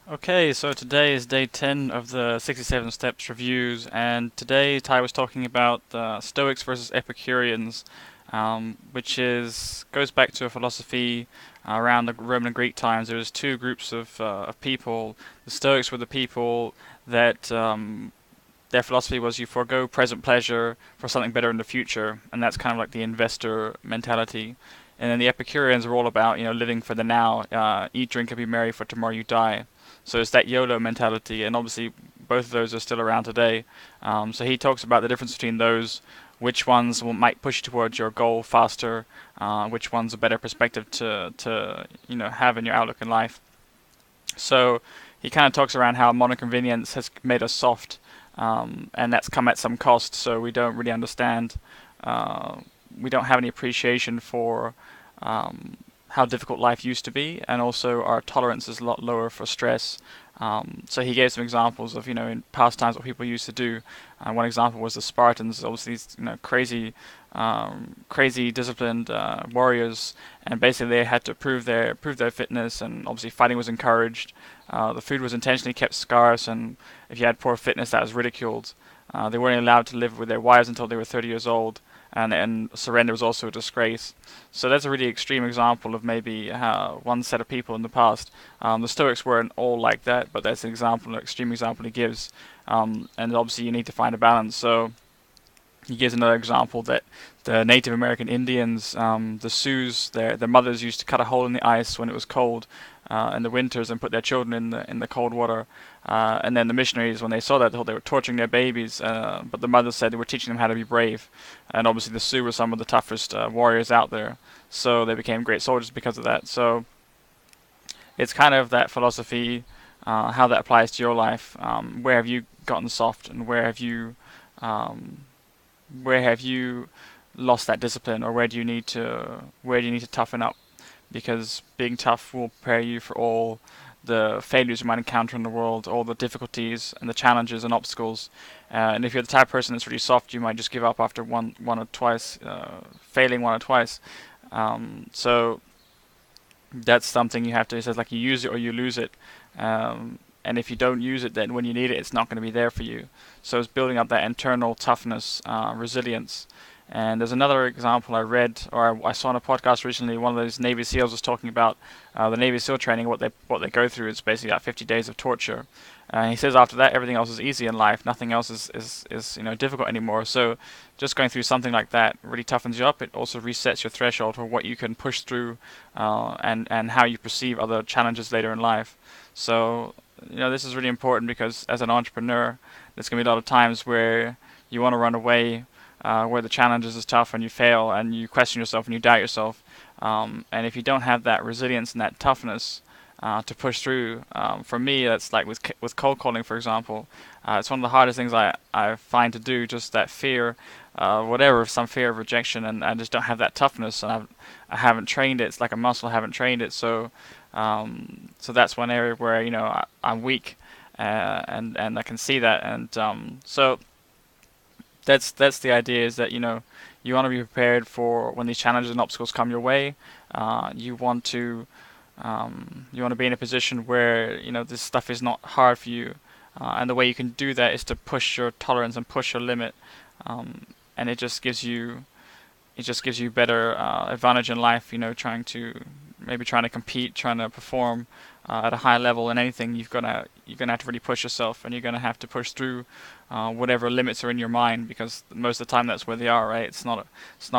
Okay, so today is day 10 of the 67 Steps reviews, and today Tai was talking about Stoics versus Epicureans, which is goes back to a philosophy around the Roman and Greek times. There was two groups of people. The Stoics were the people that their philosophy was you forego present pleasure for something better in the future, and that's kind of like the investor mentality. And then the Epicureans are all about living for the now, eat, drink, and be merry, for tomorrow you die. So it's that YOLO mentality, and obviously both of those are still around today. So he talks about the difference between those, which ones might push you towards your goal faster, which one's a better perspective to have in your outlook in life. So he kind of talks around how modern convenience has made us soft, and that's come at some cost. So we don't really understand. Uh, we don't have any appreciation for how difficult life used to be, and also our tolerance is a lot lower for stress. So he gave some examples of in past times what people used to do. One example was the Spartans, obviously these crazy disciplined warriors, and basically they had to prove their fitness, and obviously fighting was encouraged. The food was intentionally kept scarce, and if you had poor fitness, that was ridiculed. They weren't allowed to live with their wives until they were 30 years old, and surrender was also a disgrace. So that's a really extreme example of maybe how one set of people in the past. The Stoics weren't all like that, but that's an extreme example he gives. And obviously you need to find a balance. So he gives another example that the Native American Indians, the Sioux, their mothers used to cut a hole in the ice when it was cold in the winters and put their children in the cold water. And then the missionaries, when they saw that, thought they were torturing their babies. But the mothers said they were teaching them how to be brave. And obviously the Sioux were some of the toughest warriors out there. So they became great soldiers because of that. So it's kind of that philosophy, how that applies to your life. Where have you gotten soft, and um, where have you lost that discipline, or where do you need to toughen up? Because being tough will prepare you for all the failures you might encounter in the world, all the difficulties and the challenges and obstacles. And if you're the type of person that's really soft, you might just give up after one or twice, failing one or twice. So that's something you have to. It says like you use it or you lose it. And if you don't use it, then when you need it, it's not going to be there for you. So it's building up that internal toughness, resilience. And there's another example I read, or I saw on a podcast recently. One of those Navy SEALs was talking about the Navy SEAL training. What they go through is basically like 50 days of torture. He says after that, everything else is easy in life. Nothing else is difficult anymore. So just going through something like that really toughens you up. It also resets your threshold for what you can push through, and how you perceive other challenges later in life. So this is really important because as an entrepreneur, there's going to be a lot of times where you want to run away, where the challenges is tough and you fail and you question yourself and you doubt yourself. And if you don't have that resilience and that toughness to push through, for me, that's like with cold calling, for example. It's one of the hardest things I find to do. Just that fear, whatever, some fear of rejection, and I just don't have that toughness. And I haven't trained it. It's like a muscle. I haven't trained it. So that's one area where I'm weak, and I can see that, and so that's the idea, is that you want to be prepared for when these challenges and obstacles come your way. You want to be in a position where this stuff is not hard for you, and the way you can do that is to push your tolerance and push your limit, and it just gives you better advantage in life. Trying to compete, trying to perform at a high level in anything. You're gonna have to really push yourself, and you're gonna have to push through whatever limits are in your mind, because most of the time that's where they are, right? It's not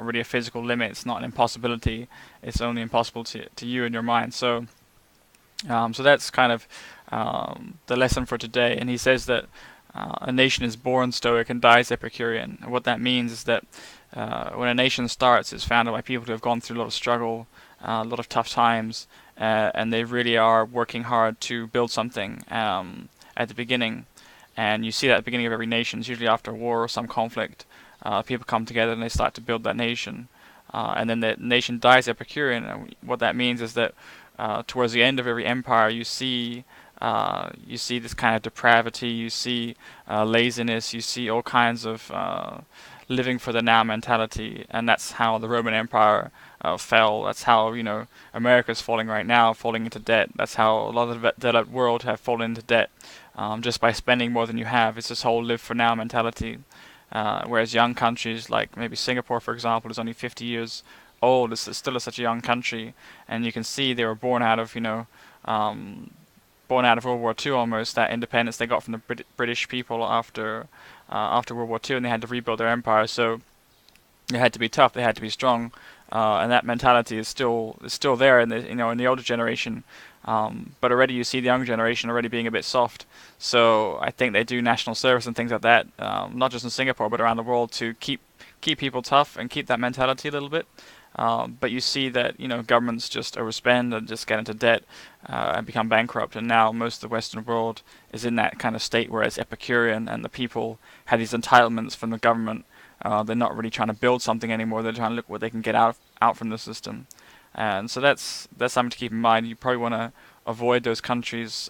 really a physical limit. It's not an impossibility. It's only impossible to you in your mind. So that's kind of the lesson for today. And he says that a nation is born Stoic and dies Epicurean. And what that means is that when a nation starts, it's founded by people who have gone through a lot of struggle, a lot of tough times, and they really are working hard to build something at the beginning. And you see that at the beginning of every nation. It's usually after a war or some conflict. People come together and they start to build that nation. And then the nation dies Epicurean. And what that means is that towards the end of every empire, you see this kind of depravity. You see laziness. You see all kinds of living for the now mentality, and that's how the Roman Empire fell. That's how America's falling right now, falling into debt. That's how a lot of the developed world have fallen into debt, just by spending more than you have. It's this whole live for now mentality. Whereas young countries like maybe Singapore, for example, is only 50 years old. It's still such a young country, and you can see they were born out of um, born out of World War II almost, that independence they got from the British people after World War II, and they had to rebuild their empire. So they had to be tough, they had to be strong, and that mentality is still there in the older generation. But already you see the younger generation already being a bit soft. So I think they do national service and things like that, not just in Singapore but around the world, to keep people tough and keep that mentality a little bit. But you see that governments just overspend and just get into debt and become bankrupt, and now most of the Western world is in that kind of state where it's Epicurean, and the people have these entitlements from the government. They're not really trying to build something anymore. They're trying to look what they can get out from the system, and so that's something to keep in mind. You probably want to avoid those countries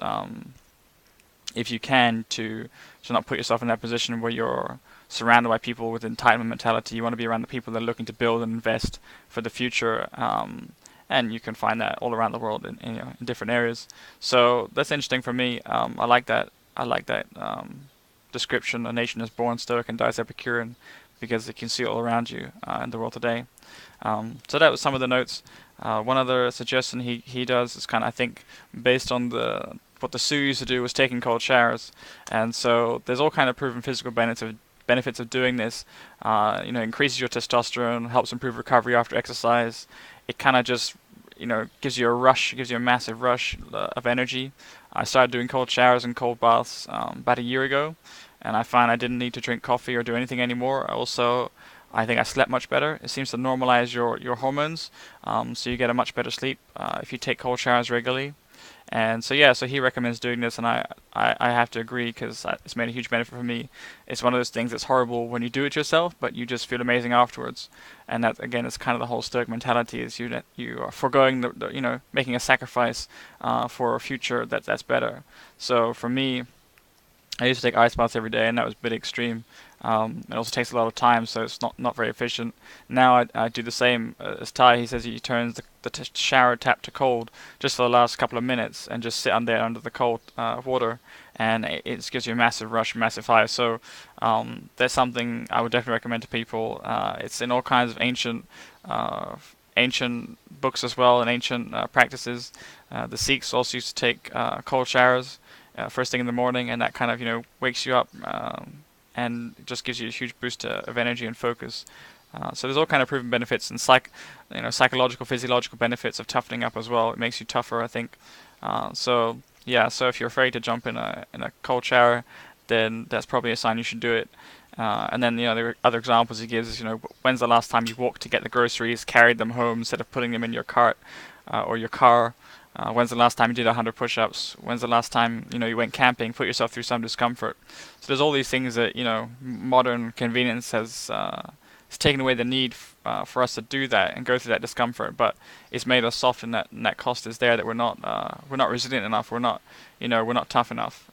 if you can, to not put yourself in that position where you're surrounded by people with entitlement mentality. You want to be around the people that are looking to build and invest for the future, and you can find that all around the world in different areas. So that's interesting for me. I like that. I like that description. A nation is born stoic and dies Epicurean, because you can see it all around you in the world today. So that was some of the notes. One other suggestion he does is kind of, I think, based on what the Sioux used to do, was taking cold showers, and so there's all kind of proven physical benefits of doing this. Increases your testosterone, helps improve recovery after exercise. It kind of just gives you a rush, gives you a massive rush of energy. I started doing cold showers and cold baths about a year ago, and I find I didn't need to drink coffee or do anything anymore. Also, I think I slept much better. It seems to normalize your hormones, so you get a much better sleep if you take cold showers regularly. And so yeah, so he recommends doing this, and I have to agree, because it's made a huge benefit for me. It's one of those things that's horrible when you do it yourself, but you just feel amazing afterwards. And that, again, is kind of the whole Stoic mentality: is you are foregoing making a sacrifice for a future that's better. So for me, I used to take ice baths every day, and that was a bit extreme. It also takes a lot of time, so it's not very efficient. Now I do the same as Tai. He says he turns the shower tap to cold just for the last couple of minutes, and just sit under the cold water, and it gives you a massive rush, massive high. So that's something I would definitely recommend to people. It's in all kinds of ancient books as well, and ancient practices. The Sikhs also used to take cold showers first thing in the morning, and that kind of wakes you up, and just gives you a huge boost of energy and focus. So there's all kind of proven benefits, and psychological, physiological benefits of toughening up as well. It makes you tougher, I think. So if you're afraid to jump in a cold shower, then that's probably a sign you should do it. And then there are other examples he gives is when's the last time you walked to get the groceries, carried them home instead of putting them in your cart or your car. When's the last time you did 100 push-ups? When's the last time you went camping, put yourself through some discomfort? So there's all these things that modern convenience has taken away the need for us to do that and go through that discomfort, but it's made us soft, and that cost is there, that we're not resilient enough, we're not tough enough.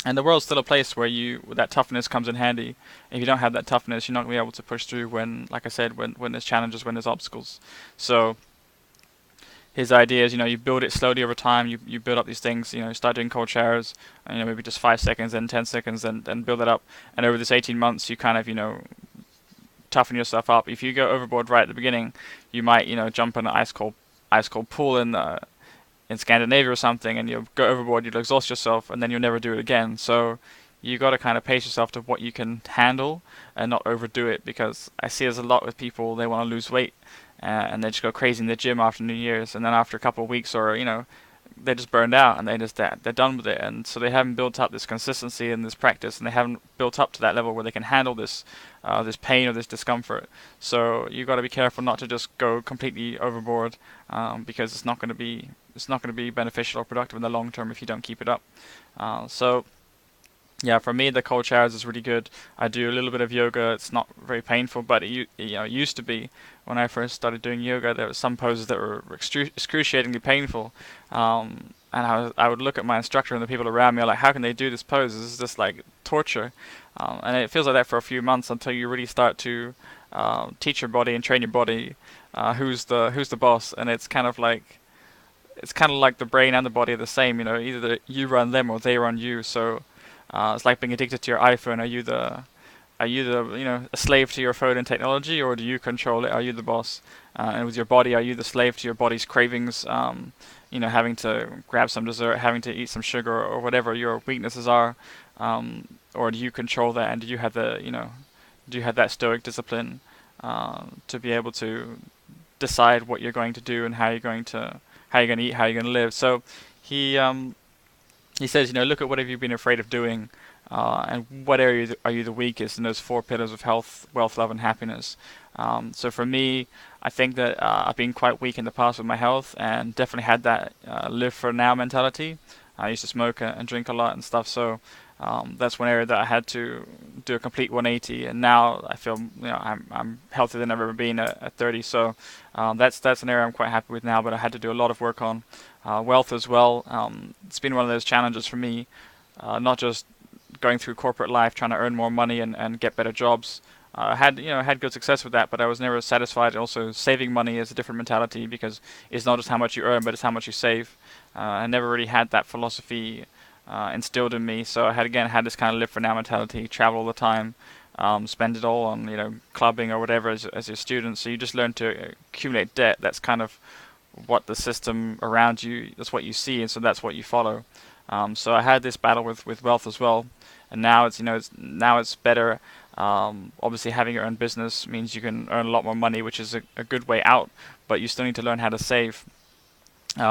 And the world's still a place where that toughness comes in handy. If you don't have that toughness, you're not going to be able to push through when, like I said, when there's challenges, when there's obstacles. So his idea is, you build it slowly over time. You build up these things. Start doing cold showers, maybe just 5 seconds, then 10 seconds, then build it up. And over this 18 months, you kind of, toughen yourself up. If you go overboard right at the beginning, you might, jump in an ice cold pool in Scandinavia or something, and you'll go overboard. You'll exhaust yourself, and then you'll never do it again. So you got to kind of pace yourself to what you can handle and not overdo it, because I see there's a lot with people, they want to lose weight. And they just go crazy in the gym after New Year's, and then after a couple of weeks, or they're just burned out, and they're done with it, and so they haven't built up this consistency and this practice, and they haven't built up to that level where they can handle this pain or this discomfort. So you got to be careful not to just go completely overboard, because it's not going to be beneficial or productive in the long term if you don't keep it up. Yeah, for me, the cold showers is really good. I do a little bit of yoga. It's not very painful, but it used to be. When I first started doing yoga, there were some poses that were excruciatingly painful. and I would look at my instructor and the people around me, like, how can they do this pose? This is just like torture. And it feels like that for a few months until you really start to teach your body and train your body who's the boss. And it's kind of like the brain and the body are the same. You know, either you run them or they run you. So it's like being addicted to your iPhone. Are you the a slave to your phone and technology, or do you control it? Are you the boss? And with your body, are you the slave to your body's cravings? Having to grab some dessert, having to eat some sugar, or whatever your weaknesses are, or do you control that? And do you have that stoic discipline to be able to decide what you're going to do and how you're going to eat, how you're going to live? So he he says, look at what have you been afraid of doing, and what area are you the weakest in those four pillars of health, wealth, love, and happiness. So for me, I think that I've been quite weak in the past with my health, and definitely had that live for now mentality. I used to smoke and drink a lot and stuff, so that's one area that I had to do a complete 180. And now I feel, I'm healthier than I've ever been at 30. So that's an area I'm quite happy with now, but I had to do a lot of work on wealth as well. It's been one of those challenges for me, not just going through corporate life trying to earn more money and get better jobs. Had good success with that, but I was never satisfied. Also, saving money is a different mentality, because it's not just how much you earn, but it's how much you save. I never really had that philosophy instilled in me, so I had this kind of live for now mentality, travel all the time, spend it all on clubbing or whatever as a student. So you just learn to accumulate debt. That's kind of what the system around you, that's what you see, and so that's what you follow. So I had this battle with wealth as well, and now it's better. Obviously, having your own business means you can earn a lot more money, which is a good way out, but you still need to learn how to save.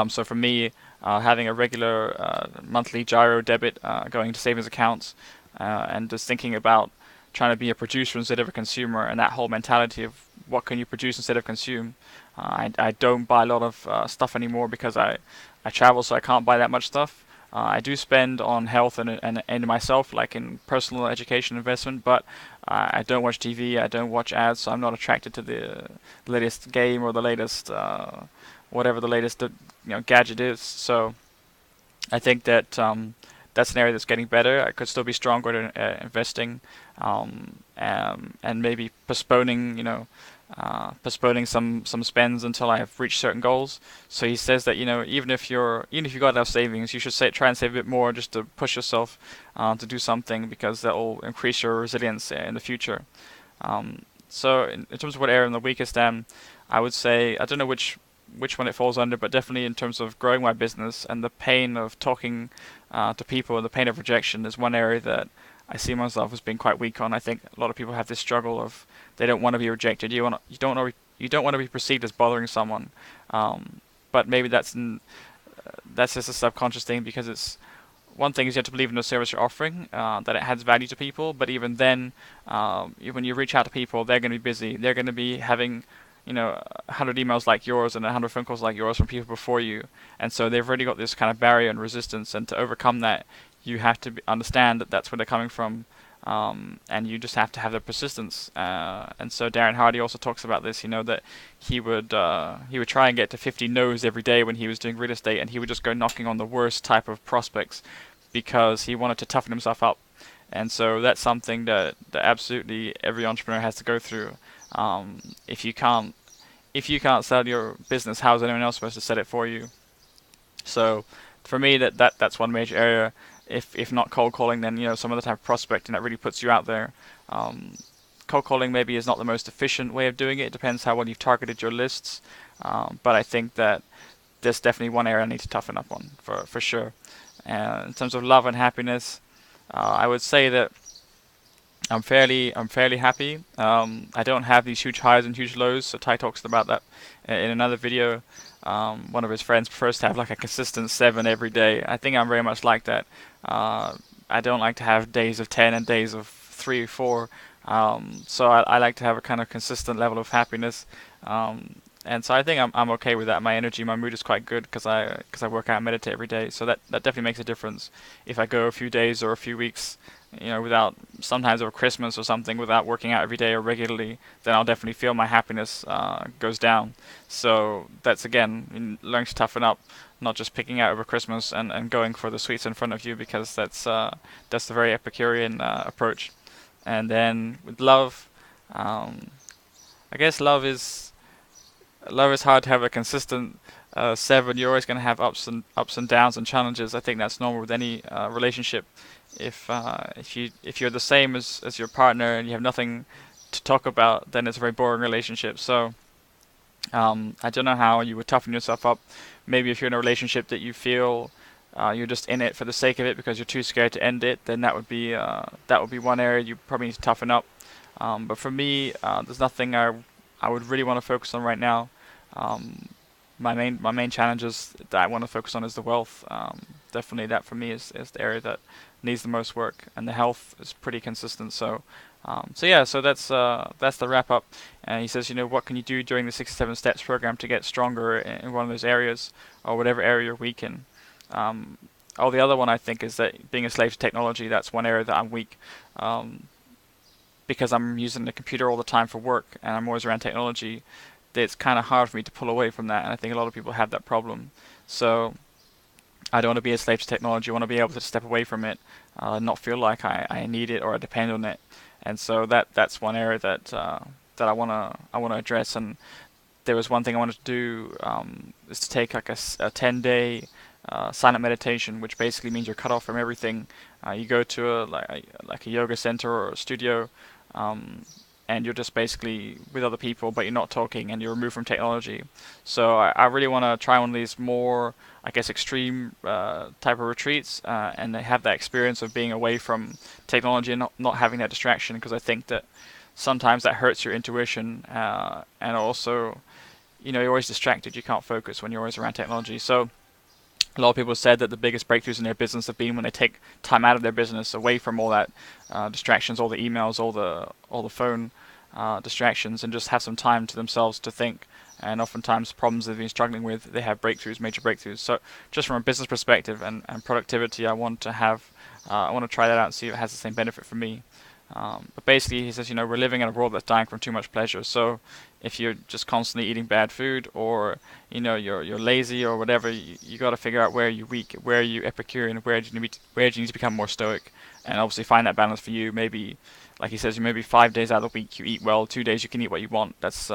So for me, having a regular monthly gyro debit going to savings accounts, and just thinking about trying to be a producer instead of a consumer, and that whole mentality of what can you produce instead of consume. I don't buy a lot of stuff anymore because I travel, so I can't buy that much stuff. I do spend on health and myself, like in personal education investment, but I don't watch TV, I don't watch ads, so I'm not attracted to the latest game or the latest whatever the latest gadget is. So I think that that's an area that's getting better. I could still be stronger at investing, and maybe postponing some spends until I have reached certain goals. So he says that even if you got enough savings, you should try and save a bit more just to push yourself to do something, because that will increase your resilience in the future. So in terms of what area I'm the weakest in, I would say I don't know which one it falls under, but definitely in terms of growing my business and the pain of talking to people and the pain of rejection is one area that I see myself as being quite weak on. I think a lot of people have this struggle of they don't want to be rejected. You don't want to be perceived as bothering someone, but maybe that's just a subconscious thing, because it's one thing is you have to believe in the service you're offering, that it adds value to people. But even then, when you reach out to people, they're going to be busy. They're going to be having 100 emails like yours and 100 phone calls like yours from people before you, and so they've already got this kind of barrier and resistance. And to overcome that, you have to understand that that's where they're coming from, and you just have to have the persistence. And so Darren Hardy also talks about this, that he would try and get to 50 no's every day when he was doing real estate, and he would just go knocking on the worst type of prospects because he wanted to toughen himself up. And so that's something that absolutely every entrepreneur has to go through. If you can't sell your business, how is anyone else supposed to sell it for you? So for me, that's one major area. If not cold calling, then some other type of prospecting that really puts you out there. Cold calling maybe is not the most efficient way of doing it. It depends how well you've targeted your lists. But I think that there's definitely one area I need to toughen up on for sure. In terms of love and happiness, I would say that I'm fairly happy. I don't have these huge highs and huge lows. So Tai talks about that in another video. One of his friends prefers to have like a consistent 7 every day. I think I'm very much like that. I don't like to have days of 10 and days of 3 or 4. So I like to have a kind of consistent level of happiness. And so I think I'm okay with that. My energy, my mood is quite good because I work out and meditate every day. So that definitely makes a difference. If I go a few days or a few weeks, without sometimes over Christmas or something, without working out every day or regularly, then I'll definitely feel my happiness goes down. So that's again learning to toughen up, not just picking out over Christmas and going for the sweets in front of you, because that's the very Epicurean approach. And then with love, um, I guess love is hard to have a consistent seven. You're always going to have ups and downs and challenges. I think that's normal with any relationship. If you're the same as your partner and you have nothing to talk about, then it's a very boring relationship. So I don't know how you would toughen yourself up. Maybe if you're in a relationship that you feel you're just in it for the sake of it because you're too scared to end it, then that would be one area you probably need to toughen up. But for me, there's nothing I would really want to focus on right now. Um, my main challenges that I want to focus on is the wealth. Definitely that for me is the area that needs the most work, and the health is pretty consistent. So yeah, so that's the wrap up. And he says, what can you do during the 67 Steps program to get stronger in one of those areas, or whatever area you're weak in. Um, the other one I think is that being a slave to technology, that's one area that I'm weak. Um, because I'm using the computer all the time for work and I'm always around technology, it's kind of hard for me to pull away from that, and I think a lot of people have that problem. So I don't want to be a slave to technology. I want to be able to step away from it, not feel like I need it or I depend on it. And so that's one area that I wanna address. And there was one thing I wanted to do, is to take like a 10-day silent meditation, which basically means you're cut off from everything. You go to like a yoga center or a studio, um, and you're just basically with other people, but you're not talking, and you're removed from technology. So I really want to try one of these more, I guess, extreme type of retreats, and they have that experience of being away from technology and not having that distraction, because I think that sometimes that hurts your intuition, and also, you're always distracted. You can't focus when you're always around technology. So a lot of people said that the biggest breakthroughs in their business have been when they take time out of their business, away from all that distractions, all the emails, all the phone distractions, and just have some time to themselves to think. And oftentimes, problems they've been struggling with, they have breakthroughs, major breakthroughs. So, just from a business perspective and productivity, I want to try that out and see if it has the same benefit for me. But basically, he says, we're living in a world that's dying from too much pleasure. So if you're just constantly eating bad food, or you're lazy or whatever, you got to figure out where you're weak, where you Epicurean, where do you need to become more stoic, and obviously find that balance for you. Maybe, like he says, maybe 5 days out of the week you eat well, 2 days you can eat what you want. That's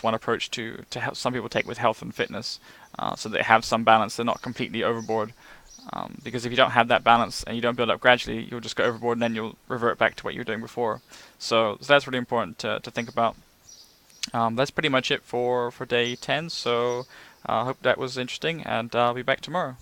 one approach to help some people take with health and fitness, so they have some balance. They're not completely overboard. Because if you don't have that balance and you don't build up gradually, you'll just go overboard and then you'll revert back to what you were doing before. So that's really important to think about. That's pretty much it for day 10. So I hope that was interesting, and I'll be back tomorrow.